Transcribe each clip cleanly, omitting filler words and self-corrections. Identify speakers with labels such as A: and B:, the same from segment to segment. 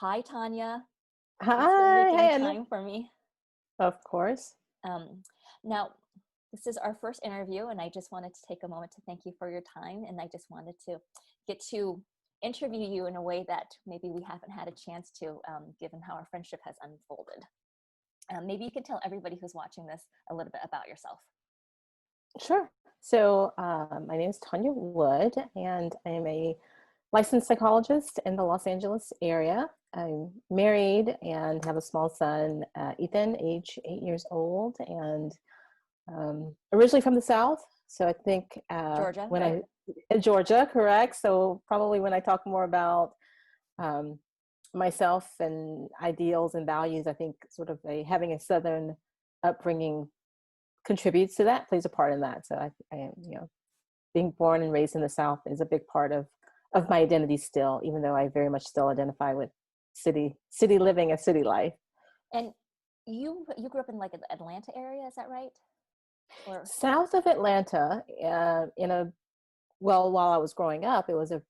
A: Hi, Tonya. Thanks for
B: Hi,
A: making
B: hey, Anna.
A: time for me.
B: Of course.
A: Now, this is our first interview, and I just wanted to take a moment to thank you for your time. And I just wanted to get to interview you in a way that maybe we haven't had a chance to, given how our friendship has unfolded. Maybe you can tell everybody who's watching this a little bit about yourself.
B: Sure. So, my name is Tonya Wood, and I am a licensed psychologist in the Los Angeles area. I'm married and have a small son, Ethan, age 8 years old, and originally from the South. So I think
A: Georgia,
B: when
A: right?
B: Georgia, correct. So probably when I talk more about um, myself and ideals and values, I think sort of having a Southern upbringing contributes to that, plays a part in that. So I am, being born and raised in the South is a big part of my identity still, even though I very much still identify with city living and city life.
A: And you grew up in like the Atlanta area, is that right? Or
B: South of Atlanta, while I was growing up, it was a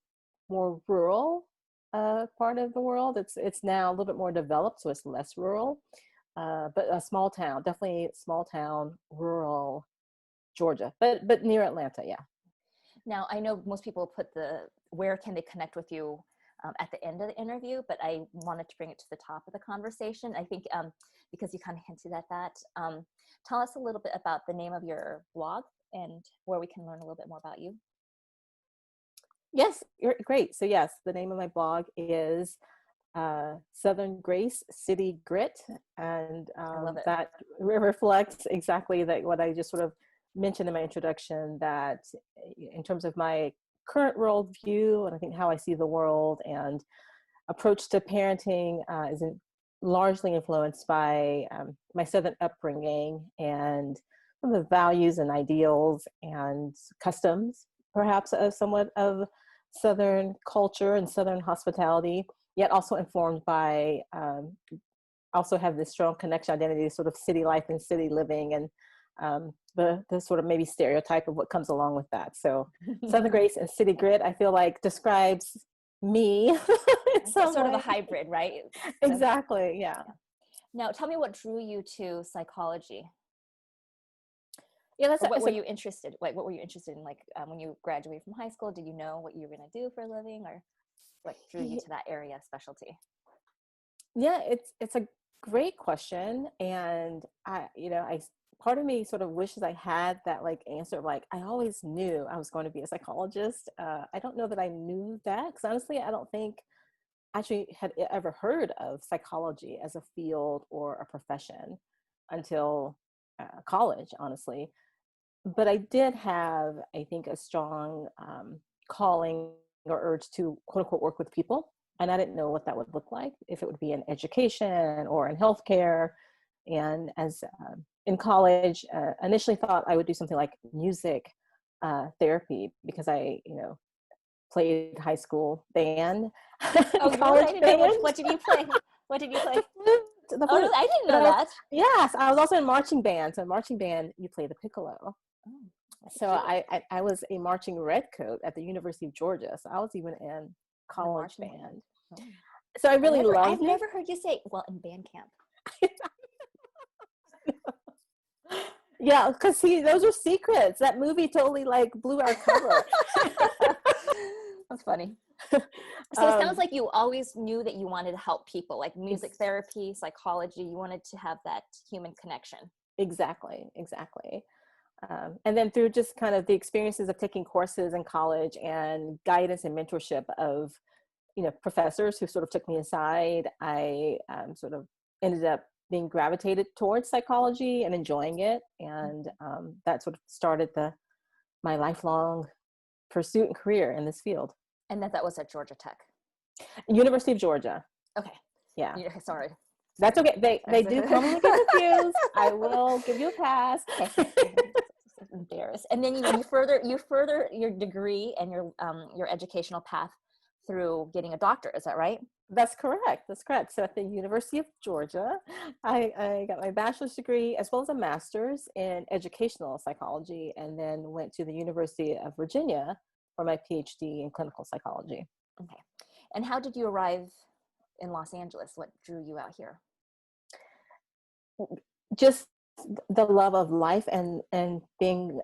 B: more rural part of the world. It's now a little bit more developed, so it's less rural, but a small town, definitely small town, rural Georgia, but near Atlanta, yeah.
A: Now, I know most people put where can they connect with you at the end of the interview, but I wanted to bring it to the top of the conversation. I think because you kind of hinted at that. Tell us a little bit about the name of your blog and where we can learn a little bit more about you.
B: Yes, you're great. So yes, the name of my blog is Southern Grace City Grit, and
A: I love it.
B: that reflects exactly that what I just sort of mentioned in my introduction, that in terms of my current worldview and I think how I see the world and approach to parenting is largely influenced by my Southern upbringing and some of the values and ideals and customs, perhaps somewhat of Southern culture and Southern hospitality, yet also informed by also have this strong connection identity to sort of city life and city living, and the sort of maybe stereotype of what comes along with that. So Southern Grace and City Grit, I feel like describes me.
A: It's sort of a hybrid, right?
B: Exactly, yeah.
A: Now, tell me what drew you to psychology.
B: Yeah,
A: Or what were you interested? What were you interested in? Like when you graduated from high school, did you know what you were going to do for a living, or what drew you to that area of specialty?
B: Yeah, it's a great question, and I part of me sort of wishes I had that like answer of like I always knew I was going to be a psychologist. I don't know that I knew that because honestly, I don't think I actually had ever heard of psychology as a field or a profession until college, honestly. But I did have, I think, a strong calling or urge to quote unquote work with people. And I didn't know what that would look like, if it would be in education or in healthcare. And as in college, initially thought I would do something like music therapy because I, played high school band,
A: Oh, really? I
B: college
A: didn't know.
B: band.
A: What did you play? What did you play?
B: The
A: Oh,
B: flute.
A: really? I didn't
B: But
A: know that.
B: yes, I was also in marching band. So in marching band, you play the piccolo.
A: Oh,
B: So I was a marching redcoat at the University of Georgia. So I was even in college band.
A: Oh.
B: So I really
A: I've
B: loved it.
A: never heard you say, well, in band camp.
B: Yeah, because see, those are secrets. That movie totally like blew our cover.
A: That's funny. So it sounds like you always knew that you wanted to help people, like music therapy, psychology. You wanted to have that human connection.
B: Exactly. And then through just kind of the experiences of taking courses in college and guidance and mentorship of, professors who sort of took me aside, I sort of ended up being gravitated towards psychology and enjoying it. And that sort of started my lifelong pursuit and career in this field.
A: And that was at Georgia Tech.
B: University of Georgia.
A: Okay.
B: Yeah.
A: Sorry.
B: That's okay. They do commonly get confused. I will give you a pass.
A: Embarrassed. And then you further your degree and your educational path through getting a doctorate. Is that right?
B: That's correct. So at the University of Georgia, I got my bachelor's degree as well as a master's in educational psychology, and then went to the University of Virginia for my PhD in clinical psychology.
A: Okay. And how did you arrive in Los Angeles? What drew you out here?
B: Just the love of life and being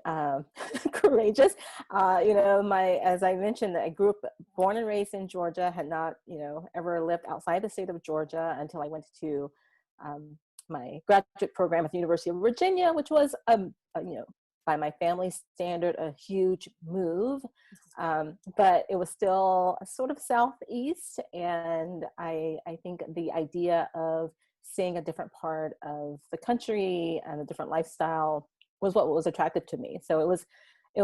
B: courageous. As I mentioned, I grew up, born and raised in Georgia, had not, ever lived outside the state of Georgia until I went to my graduate program at the University of Virginia, which was, by my family standard, a huge move. But it was still sort of southeast. And I think the idea of seeing a different part of the country and a different lifestyle was what was attractive to me. So it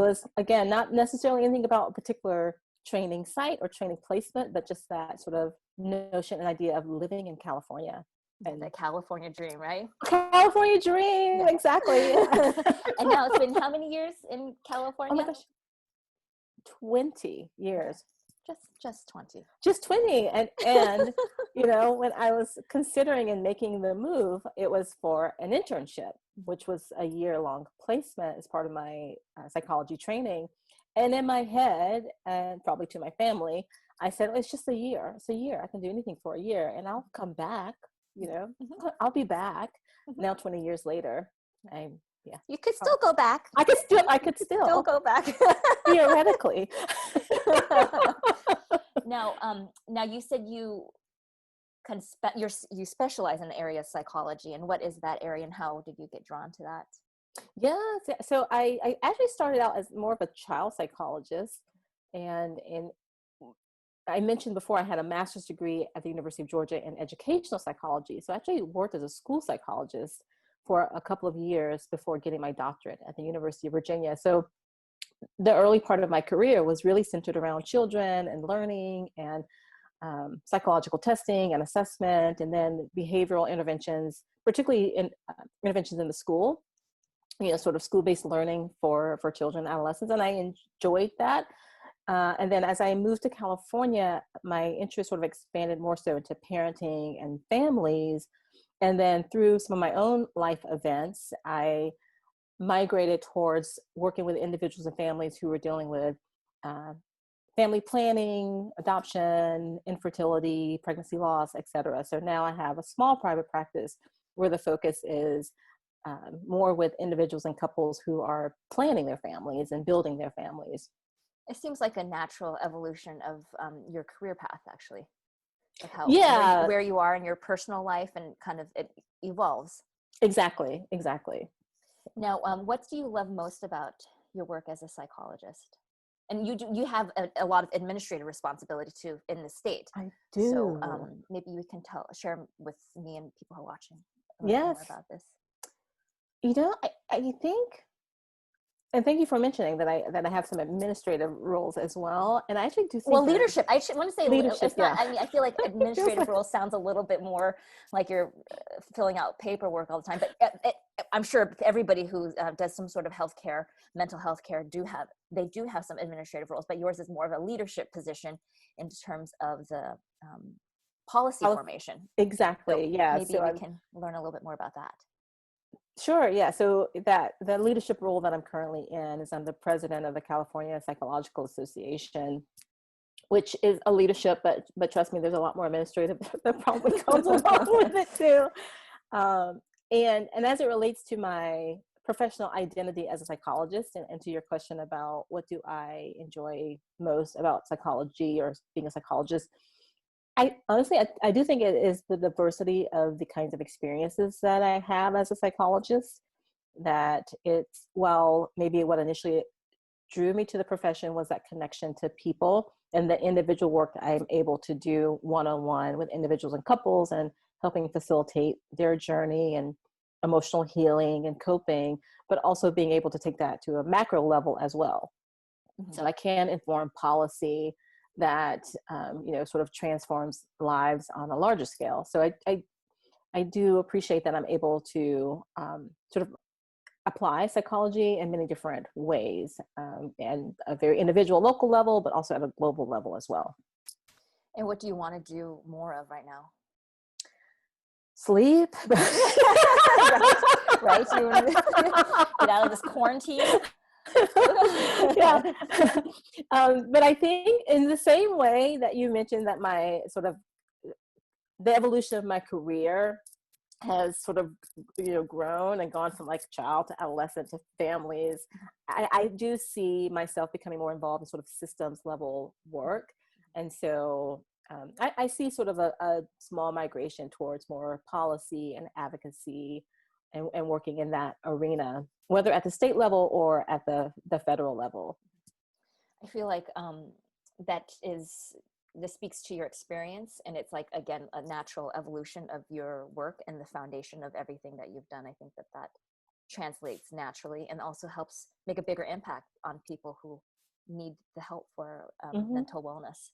B: was again, not necessarily anything about a particular training site or training placement, but just that sort of notion and idea of living in California.
A: And the California dream, right?
B: California dream, yeah. Exactly.
A: And now it's been how many years in California?
B: Oh my gosh, 20 years.
A: Just 20.
B: Just 20. And when I was considering and making the move, it was for an internship, which was a year-long placement as part of my psychology training. And in my head, and probably to my family, I said, it's just a year. It's a year. I can do anything for a year and I'll come back, I'll be back. Now, 20 years later,
A: you could still go back.
B: I could still
A: go back.
B: Theoretically.
A: Now you said you you specialize in the area of psychology, and what is that area and how did you get drawn to that?
B: Yeah, so I actually started out as more of a child psychologist, and I mentioned before I had a master's degree at the University of Georgia in educational psychology. So I actually worked as a school psychologist for a couple of years before getting my doctorate at the University of Virginia. So the early part of my career was really centered around children and learning and psychological testing and assessment, and then behavioral interventions, particularly in interventions in the school, sort of school-based learning for children and adolescents. And I enjoyed that. And then as I moved to California, my interest sort of expanded more so into parenting and families. And then through some of my own life events, I migrated towards working with individuals and families who were dealing with family planning, adoption, infertility, pregnancy loss, et cetera. So now I have a small private practice where the focus is more with individuals and couples who are planning their families and building their families.
A: It seems like a natural evolution of your career path, actually. Of how where you are in your personal life, and kind of it evolves.
B: Exactly.
A: Now, what do you love most about your work as a psychologist? And you have a lot of administrative responsibility too in the state.
B: I do.
A: So maybe you can share with me and people who are watching more about this.
B: I think, and thank you for mentioning that I have some administrative roles as well. And I actually do think
A: leadership. I should want to say leadership. It's not, I mean, I feel like administrative roles sounds a little bit more like you're filling out paperwork all the time. But I'm sure everybody who does some sort of healthcare, mental health care, do have some administrative roles. But yours is more of a leadership position in terms of the policy formation.
B: Exactly.
A: So
B: yeah.
A: Maybe we can learn a little bit more about that.
B: Sure. Yeah. So the leadership role that I'm currently in is I'm the president of the California Psychological Association, which is a leadership, but trust me, there's a lot more administrative that probably comes along with it too. And as it relates to my professional identity as a psychologist, and to your question about what do I enjoy most about psychology or being a psychologist, I honestly do think it is the diversity of the kinds of experiences that I have as a psychologist, that it's, well, maybe what initially drew me to the profession was that connection to people and the individual work that I'm able to do one-on-one with individuals and couples, and helping facilitate their journey and emotional healing and coping, but also being able to take that to a macro level as well. Mm-hmm. So I can inform policy that sort of transforms lives on a larger scale. So I do appreciate that I'm able to sort of apply psychology in many different ways, and a very individual local level, but also at a global level as well.
A: And what do you want to do more of right now?
B: Sleep.
A: right? You want to get out of this quarantine.
B: Yeah. But I think in the same way that you mentioned that my sort of the evolution of my career has sort of, grown and gone from like child to adolescent to families. I do see myself becoming more involved in sort of systems level work. And so I see sort of a small migration towards more policy and advocacy and working in that arena, whether at the state level or at the federal level.
A: I feel like this speaks to your experience, and it's like, again, a natural evolution of your work and the foundation of everything that you've done. I think that translates naturally and also helps make a bigger impact on people who need the help for
B: Mm-hmm.
A: mental wellness.